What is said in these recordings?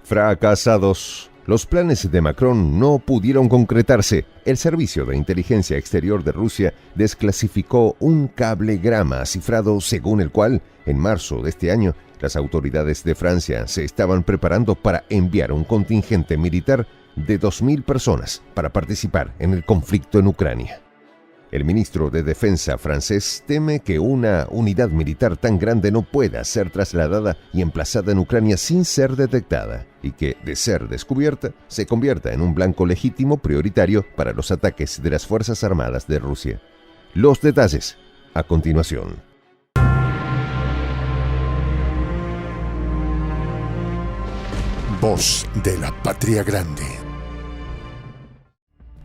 Fracasados. Los planes de Macron no pudieron concretarse. El Servicio de Inteligencia Exterior de Rusia desclasificó un cablegrama cifrado según el cual, en marzo de este año, las autoridades de Francia se estaban preparando para enviar un contingente militar de 2.000 personas para participar en el conflicto en Ucrania. El ministro de Defensa francés teme que una unidad militar tan grande no pueda ser trasladada y emplazada en Ucrania sin ser detectada, y que, de ser descubierta, se convierta en un blanco legítimo prioritario para los ataques de las Fuerzas Armadas de Rusia. Los detalles, a continuación. Voz de la Patria Grande.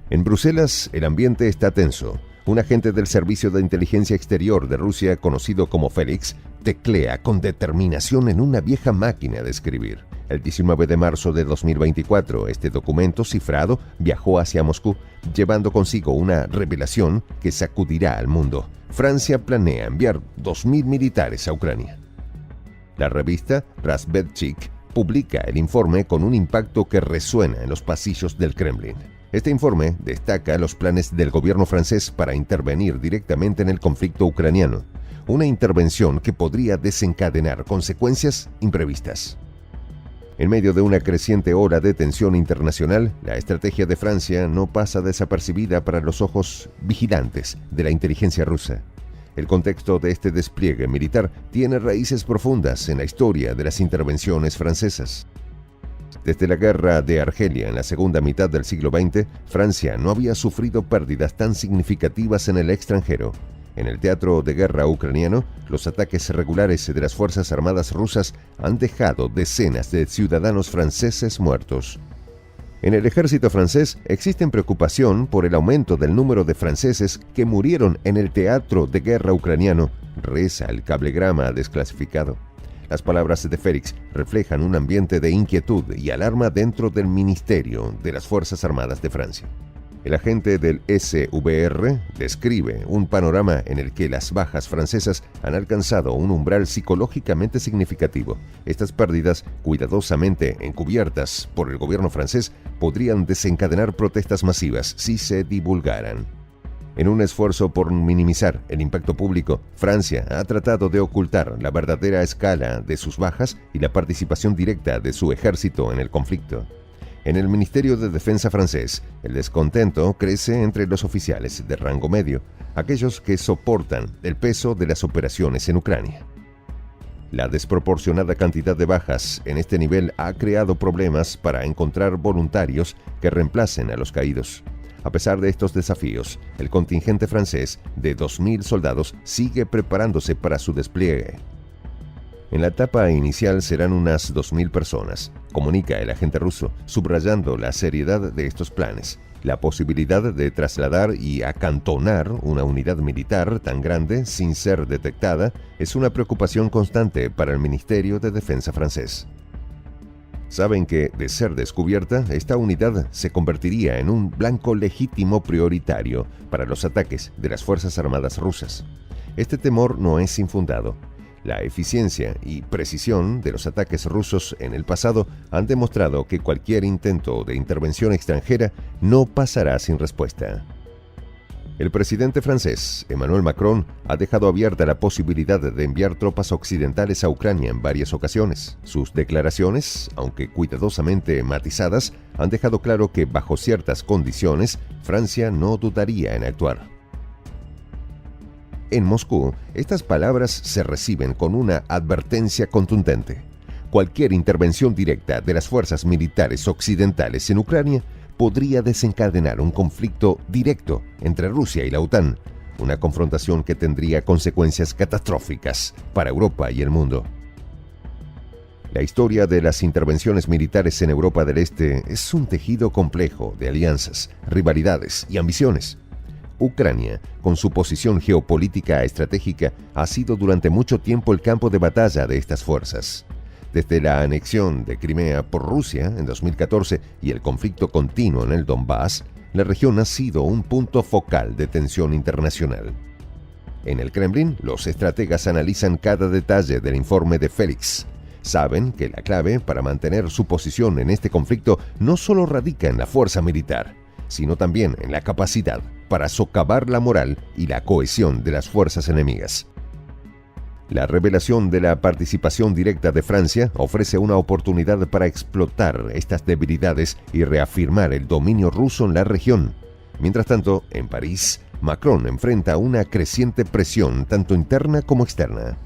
En Bruselas, el ambiente está tenso. Un agente del Servicio de Inteligencia Exterior de Rusia, conocido como Félix, teclea con determinación en una vieja máquina de escribir. El 19 de marzo de 2024, este documento cifrado viajó hacia Moscú, llevando consigo una revelación que sacudirá al mundo. Francia planea enviar 2.000 militares a Ucrania. La revista Razvedchik publica el informe con un impacto que resuena en los pasillos del Kremlin. Este informe destaca los planes del gobierno francés para intervenir directamente en el conflicto ucraniano, una intervención que podría desencadenar consecuencias imprevistas. En medio de una creciente ola de tensión internacional, la estrategia de Francia no pasa desapercibida para los ojos vigilantes de la inteligencia rusa. El contexto de este despliegue militar tiene raíces profundas en la historia de las intervenciones francesas. Desde la guerra de Argelia en la segunda mitad del siglo XX, Francia no había sufrido pérdidas tan significativas en el extranjero. En el teatro de guerra ucraniano, los ataques regulares de las Fuerzas Armadas rusas han dejado decenas de ciudadanos franceses muertos. En el ejército francés existe preocupación por el aumento del número de franceses que murieron en el teatro de guerra ucraniano, reza el cablegrama desclasificado. Las palabras de Félix reflejan un ambiente de inquietud y alarma dentro del Ministerio de las Fuerzas Armadas de Francia. El agente del SVR describe un panorama en el que las bajas francesas han alcanzado un umbral psicológicamente significativo. Estas pérdidas, cuidadosamente encubiertas por el gobierno francés, podrían desencadenar protestas masivas si se divulgaran. En un esfuerzo por minimizar el impacto público, Francia ha tratado de ocultar la verdadera escala de sus bajas y la participación directa de su ejército en el conflicto. En el Ministerio de Defensa francés, el descontento crece entre los oficiales de rango medio, aquellos que soportan el peso de las operaciones en Ucrania. La desproporcionada cantidad de bajas en este nivel ha creado problemas para encontrar voluntarios que reemplacen a los caídos. A pesar de estos desafíos, el contingente francés de 2.000 soldados sigue preparándose para su despliegue. En la etapa inicial serán unas 2.000 personas, comunica el agente ruso, subrayando la seriedad de estos planes. La posibilidad de trasladar y acantonar una unidad militar tan grande sin ser detectada es una preocupación constante para el Ministerio de Defensa francés. Saben que, de ser descubierta, esta unidad se convertiría en un blanco legítimo prioritario para los ataques de las Fuerzas Armadas rusas. Este temor no es infundado. La eficiencia y precisión de los ataques rusos en el pasado han demostrado que cualquier intento de intervención extranjera no pasará sin respuesta. El presidente francés, Emmanuel Macron, ha dejado abierta la posibilidad de enviar tropas occidentales a Ucrania en varias ocasiones. Sus declaraciones, aunque cuidadosamente matizadas, han dejado claro que bajo ciertas condiciones, Francia no dudaría en actuar. En Moscú, estas palabras se reciben con una advertencia contundente. Cualquier intervención directa de las fuerzas militares occidentales en Ucrania podría desencadenar un conflicto directo entre Rusia y la OTAN, una confrontación que tendría consecuencias catastróficas para Europa y el mundo. La historia de las intervenciones militares en Europa del Este es un tejido complejo de alianzas, rivalidades y ambiciones. Ucrania, con su posición geopolítica estratégica, ha sido durante mucho tiempo el campo de batalla de estas fuerzas. Desde la anexión de Crimea por Rusia en 2014 y el conflicto continuo en el Donbass, la región ha sido un punto focal de tensión internacional. En el Kremlin, los estrategas analizan cada detalle del informe de Félix. Saben que la clave para mantener su posición en este conflicto no solo radica en la fuerza militar, sino también en la capacidad para socavar la moral y la cohesión de las fuerzas enemigas. La revelación de la participación directa de Francia ofrece una oportunidad para explotar estas debilidades y reafirmar el dominio ruso en la región. Mientras tanto, en París, Macron enfrenta una creciente presión tanto interna como externa.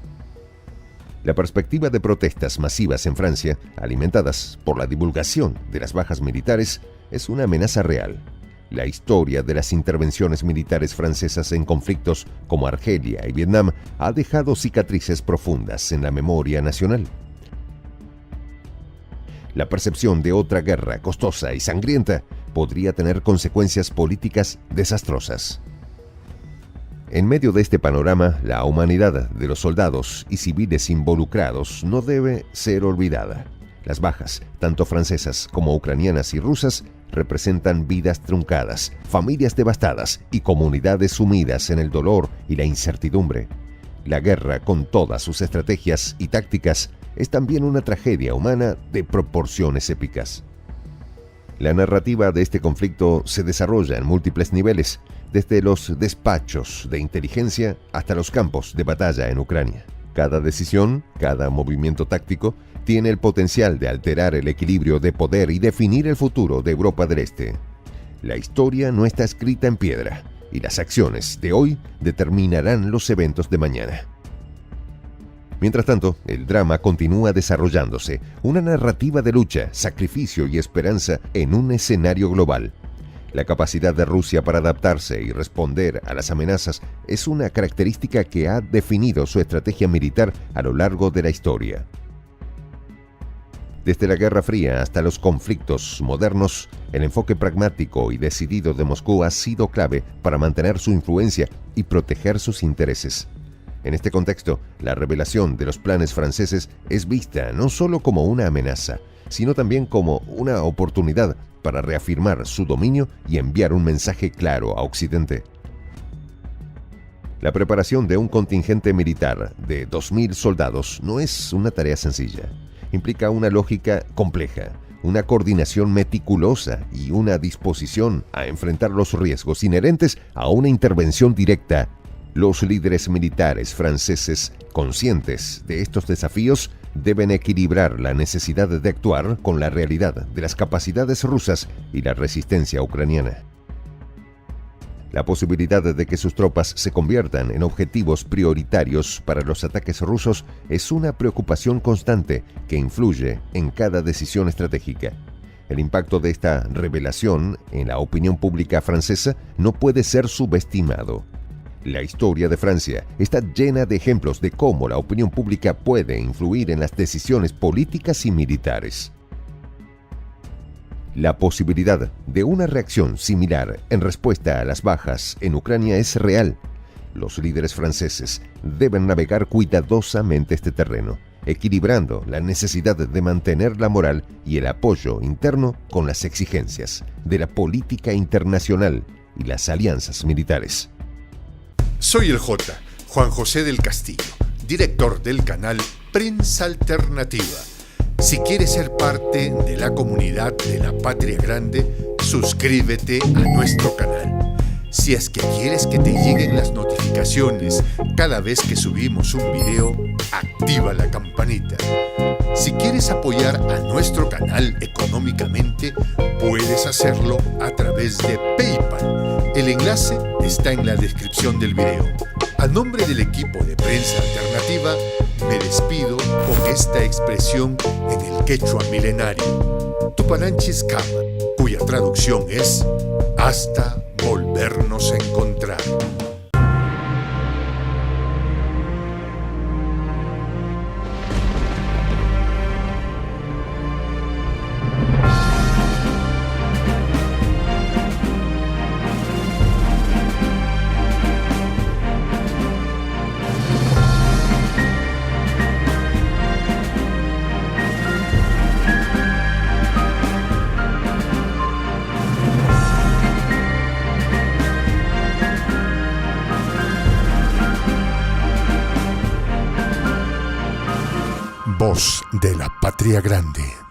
La perspectiva de protestas masivas en Francia, alimentadas por la divulgación de las bajas militares, es una amenaza real. La historia de las intervenciones militares francesas en conflictos como Argelia y Vietnam ha dejado cicatrices profundas en la memoria nacional. La percepción de otra guerra costosa y sangrienta podría tener consecuencias políticas desastrosas. En medio de este panorama, la humanidad de los soldados y civiles involucrados no debe ser olvidada. Las bajas, tanto francesas como ucranianas y rusas, representan vidas truncadas, familias devastadas y comunidades sumidas en el dolor y la incertidumbre. La guerra, con todas sus estrategias y tácticas, es también una tragedia humana de proporciones épicas. La narrativa de este conflicto se desarrolla en múltiples niveles, desde los despachos de inteligencia hasta los campos de batalla en Ucrania. Cada decisión, cada movimiento táctico, tiene el potencial de alterar el equilibrio de poder y definir el futuro de Europa del Este. La historia no está escrita en piedra, y las acciones de hoy determinarán los eventos de mañana. Mientras tanto, el drama continúa desarrollándose, una narrativa de lucha, sacrificio y esperanza en un escenario global. La capacidad de Rusia para adaptarse y responder a las amenazas es una característica que ha definido su estrategia militar a lo largo de la historia. Desde la Guerra Fría hasta los conflictos modernos, el enfoque pragmático y decidido de Moscú ha sido clave para mantener su influencia y proteger sus intereses. En este contexto, la revelación de los planes franceses es vista no solo como una amenaza, sino también como una oportunidad para reafirmar su dominio y enviar un mensaje claro a Occidente. La preparación de un contingente militar de 2.000 soldados no es una tarea sencilla. Implica una lógica compleja, una coordinación meticulosa y una disposición a enfrentar los riesgos inherentes a una intervención directa. Los líderes militares franceses, conscientes de estos desafíos, deben equilibrar la necesidad de actuar con la realidad de las capacidades rusas y la resistencia ucraniana. La posibilidad de que sus tropas se conviertan en objetivos prioritarios para los ataques rusos es una preocupación constante que influye en cada decisión estratégica. El impacto de esta revelación en la opinión pública francesa no puede ser subestimado. La historia de Francia está llena de ejemplos de cómo la opinión pública puede influir en las decisiones políticas y militares. La posibilidad de una reacción similar en respuesta a las bajas en Ucrania es real. Los líderes franceses deben navegar cuidadosamente este terreno, equilibrando la necesidad de mantener la moral y el apoyo interno con las exigencias de la política internacional y las alianzas militares. Soy el Juan José del Castillo, director del canal Prensa Alternativa. Si quieres ser parte de la comunidad de la Patria Grande, suscríbete a nuestro canal. Si es que quieres que te lleguen las notificaciones cada vez que subimos un video, activa la campanita. Si quieres apoyar a nuestro canal económicamente, puedes hacerlo a través de PayPal. El enlace está en la descripción del video. A nombre del equipo de Prensa Alternativa, me despido con esta expresión en el quechua milenario, Tupananchis Kama, cuya traducción es hasta volvernos a encontrar. voz de la patria grande.